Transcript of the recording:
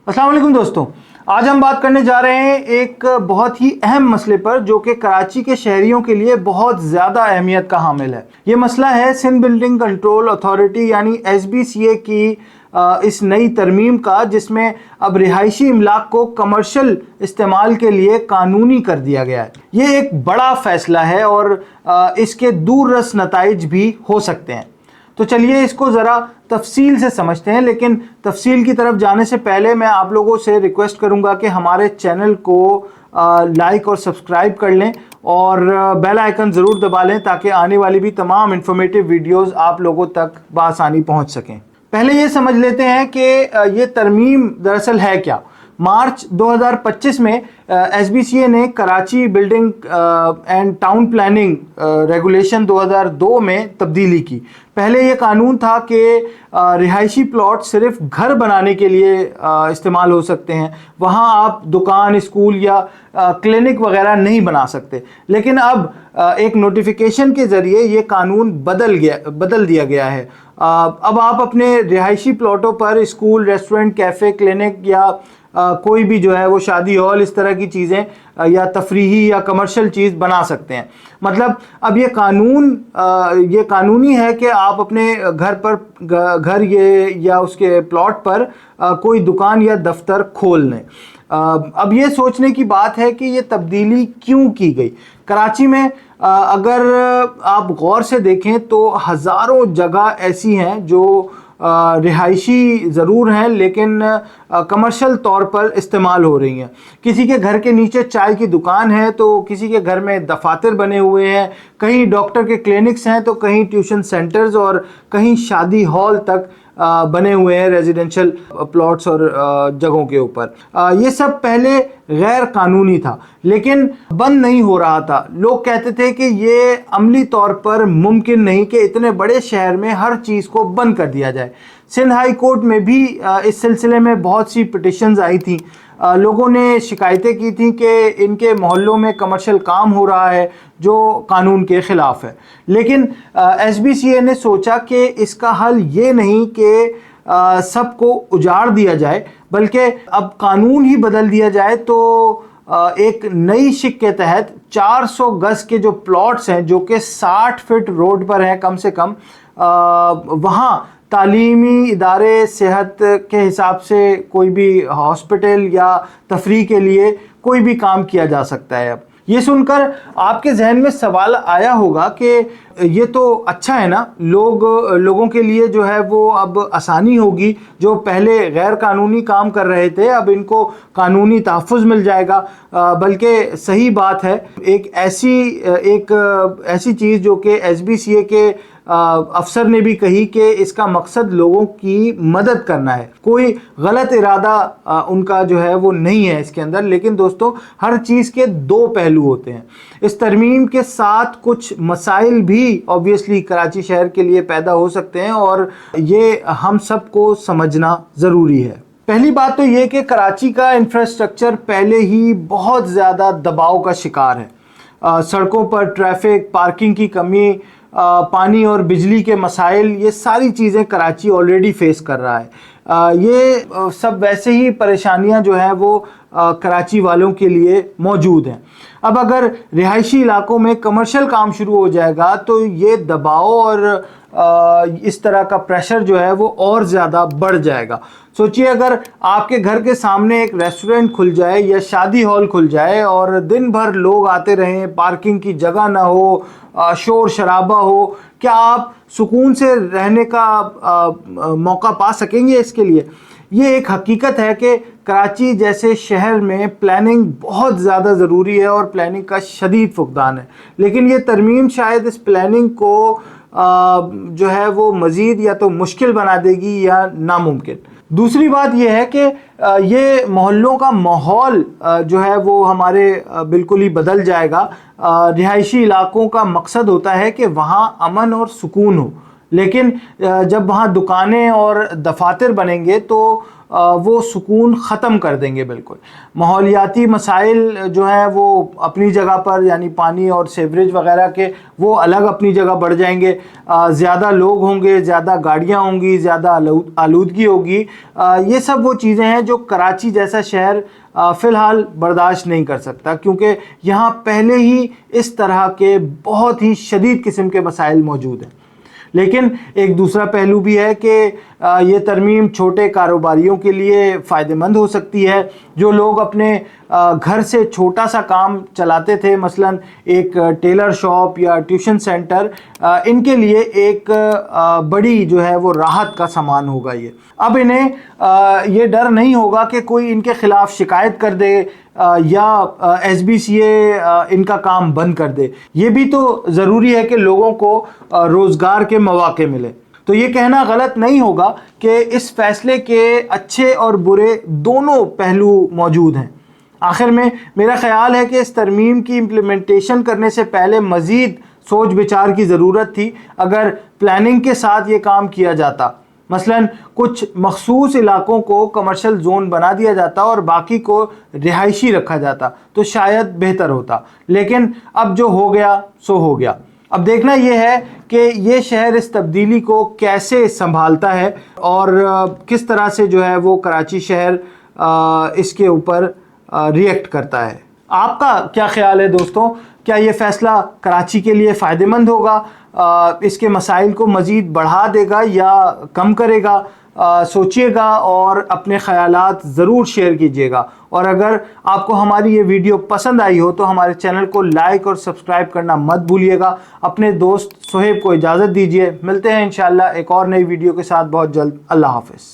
अस्सलाम वालेकुम दोस्तों, आज हम बात करने जा रहे हैं एक बहुत ही अहम मसले पर जो कि कराची के शहरियों के लिए बहुत ज़्यादा अहमियत का हामिल है। ये मसला है सिंध बिल्डिंग कंट्रोल अथॉरिटी यानी SBCA की इस नई तरमीम का, जिसमें अब रिहायशी इमलाक को कमर्शियल इस्तेमाल के लिए कानूनी कर दिया गया है। ये एक बड़ा फ़ैसला है और इसके दूररस नताइज भी हो सकते हैं। तो चलिए इसको ज़रा तफसील से समझते हैं, लेकिन तफसील की तरफ जाने से पहले मैं आप लोगों से रिक्वेस्ट करूंगा कि हमारे चैनल को लाइक और सब्सक्राइब कर लें और बेल आइकन ज़रूर दबा लें ताकि आने वाली भी तमाम इंफॉर्मेटिव वीडियोस आप लोगों तक बआसानी पहुंच सकें। पहले ये समझ लेते हैं कि ये तरमीम दरअसल है क्या। मार्च 2025 में SBCA ने Karachi building and town planning regulation 2002 में तब्दीली की। पहले ये कानून था कि रिहायशी प्लॉट सिर्फ घर बनाने के लिए इस्तेमाल हो सकते हैं, वहाँ आप दुकान, स्कूल या क्लिनिक वगैरह नहीं बना सकते। लेकिन अब एक नोटिफिकेशन के ज़रिए ये कानून बदल दिया गया है। अब आप अपने रिहायशी प्लॉटों पर स्कूल, रेस्टोरेंट, कैफ़े, क्लिनिक या कोई भी जो है वो शादी हॉल, इस तरह की चीज़ें या तफरीही या कमर्शियल चीज़ बना सकते हैं। मतलब अब ये कानूनी है कि आप अपने घर ये या उसके प्लॉट पर कोई दुकान या दफ्तर खोल लें। अब ये सोचने की बात है कि ये तब्दीली क्यों की गई। कराची में अगर आप गौर से देखें तो हज़ारों जगह ऐसी हैं जो रिहायशी ज़रूर हैं लेकिन कमर्शियल तौर पर इस्तेमाल हो रही हैं। किसी के घर के नीचे चाय की दुकान है तो किसी के घर में दफातर बने हुए हैं, कहीं डॉक्टर के क्लिनिक्स हैं तो कहीं ट्यूशन सेंटर्स और कहीं शादी हॉल तक बने हुए हैं रेजिडेंशियल प्लॉट्स और जगहों के ऊपर। ये सब पहले गैर कानूनी था लेकिन बंद नहीं हो रहा था। लोग कहते थे कि ये अमली तौर पर मुमकिन नहीं कि इतने बड़े शहर में हर चीज़ को बंद कर दिया जाए। सिंध हाई कोर्ट में भी इस सिलसिले में बहुत सी पिटिशन्स आई थी। लोगों ने शिकायतें की थी कि इनके मोहल्लों में कमर्शियल काम हो रहा है जो कानून के ख़िलाफ़ है। लेकिन SBCA ने सोचा कि इसका हल ये नहीं कि सबको उजाड़ दिया जाए, बल्कि अब कानून ही बदल दिया जाए। तो एक नई शिक के तहत 400 गज के जो प्लॉट्स हैं जो कि 60 फीट रोड पर हैं कम से कम, वहाँ तालीमी इदारे, सेहत के हिसाब से कोई भी हॉस्पिटल या तफरीह के लिए कोई भी काम किया जा सकता है। अब ये सुनकर आपके जहन में सवाल आया होगा कि ये तो अच्छा है ना, लोगों के लिए जो है वो अब आसानी होगी। जो पहले गैर कानूनी काम कर रहे थे अब इनको कानूनी तहफ़्फ़ुज़ मिल जाएगा। बल्कि सही बात है, एक ऐसी चीज़ जो कि SBCA के अफसर ने भी कही कि इसका मकसद लोगों की मदद करना है, कोई गलत इरादा उनका जो है वो नहीं है इसके अंदर। लेकिन दोस्तों, हर चीज़ के दो पहलू होते हैं। इस तरमीम के साथ कुछ मसाइल भी ऑब्वियसली कराची शहर के लिए पैदा हो सकते हैं और ये हम सबको समझना ज़रूरी है। पहली बात तो ये कि कराची का इंफ्रास्ट्रक्चर पहले ही बहुत ज़्यादा दबाव का शिकार है। सड़कों पर ट्रैफिक, पार्किंग की कमी, पानी और बिजली के मसाइल, ये सारी चीज़ें कराची ऑलरेडी फेस कर रहा है। ये सब वैसे ही परेशानियां जो हैं वो कराची वालों के लिए मौजूद हैं। अब अगर रिहायशी इलाकों में कमर्शियल काम शुरू हो जाएगा तो ये दबाव और इस तरह का प्रेशर जो है वो और ज़्यादा बढ़ जाएगा। सोचिए, अगर आपके घर के सामने एक रेस्टोरेंट खुल जाए या शादी हॉल खुल जाए और दिन भर लोग आते रहें, पार्किंग की जगह ना हो, शोर शराबा हो, क्या आप सुकून से रहने का मौका पा सकेंगे? इसके लिए ये एक हकीकत है कि कराची जैसे शहर में प्लानिंग बहुत ज़्यादा ज़रूरी है और प्लानिंग का शदीद फुकदान है। लेकिन ये तरमीम शायद इस प्लानिंग को जो है वो मज़ीद या तो मुश्किल बना देगी या नामुमकिन। दूसरी बात यह है कि ये मोहल्लों का माहौल जो है वो हमारे बिल्कुल ही बदल जाएगा। रिहायशी इलाकों का मकसद होता है कि वहाँ अमन और सुकून हो, लेकिन जब वहाँ दुकानें और दफातर बनेंगे तो وہ سکون ختم کر دیں گے بالکل. ماحولیاتی مسائل جو ہیں وہ اپنی جگہ پر، یعنی پانی اور سیوریج وغیرہ کے، وہ الگ اپنی جگہ بڑھ جائیں گے. زیادہ لوگ ہوں گے، زیادہ گاڑیاں ہوں گی، زیادہ آلودگی ہوگی. یہ سب وہ چیزیں ہیں جو کراچی جیسا شہر فی الحال برداشت نہیں کر سکتا، کیونکہ یہاں پہلے ہی اس طرح کے بہت ہی شدید قسم کے مسائل موجود ہیں. لیکن ایک دوسرا پہلو بھی ہے کہ یہ ترمیم چھوٹے کاروباریوں کے لیے فائدہ مند ہو سکتی ہے. جو لوگ اپنے گھر سے چھوٹا سا کام چلاتے تھے، مثلا ایک ٹیلر شاپ یا ٹیوشن سینٹر، ان کے لیے ایک بڑی جو ہے وہ راحت کا سامان ہوگا یہ. اب انہیں یہ ڈر نہیں ہوگا کہ کوئی ان کے خلاف شکایت کر دے یا ایس بی سی اے ان کا کام بند کر دے. یہ بھی تو ضروری ہے کہ لوگوں کو روزگار کے مواقع ملے. تو یہ کہنا غلط نہیں ہوگا کہ اس فیصلے کے اچھے اور برے دونوں پہلو موجود ہیں. آخر میں میرا خیال ہے کہ اس ترمیم کی امپلیمنٹیشن کرنے سے پہلے مزید سوچ بچار کی ضرورت تھی. اگر پلاننگ کے ساتھ یہ کام کیا جاتا، مثلا کچھ مخصوص علاقوں کو کمرشل زون بنا دیا جاتا اور باقی کو رہائشی رکھا جاتا، تو شاید بہتر ہوتا. لیکن اب جو ہو گیا سو ہو گیا. اب دیکھنا یہ ہے کہ یہ شہر اس تبدیلی کو کیسے سنبھالتا ہے اور کس طرح سے جو ہے وہ کراچی شہر اس کے اوپر ریئیکٹ کرتا ہے. آپ کا کیا خیال ہے دوستوں؟ کیا یہ فیصلہ کراچی کے لیے فائدہ مند ہوگا؟ اس کے مسائل کو مزید بڑھا دے گا یا کم کرے گا؟ سوچئے گا اور اپنے خیالات ضرور شیئر کیجئے گا. اور اگر آپ کو ہماری یہ ویڈیو پسند آئی ہو تو ہمارے چینل کو لائک اور سبسکرائب کرنا مت بھولیے گا. اپنے دوست صہیب کو اجازت دیجئے. ملتے ہیں انشاءاللہ ایک اور نئی ویڈیو کے ساتھ بہت جلد. اللہ حافظ.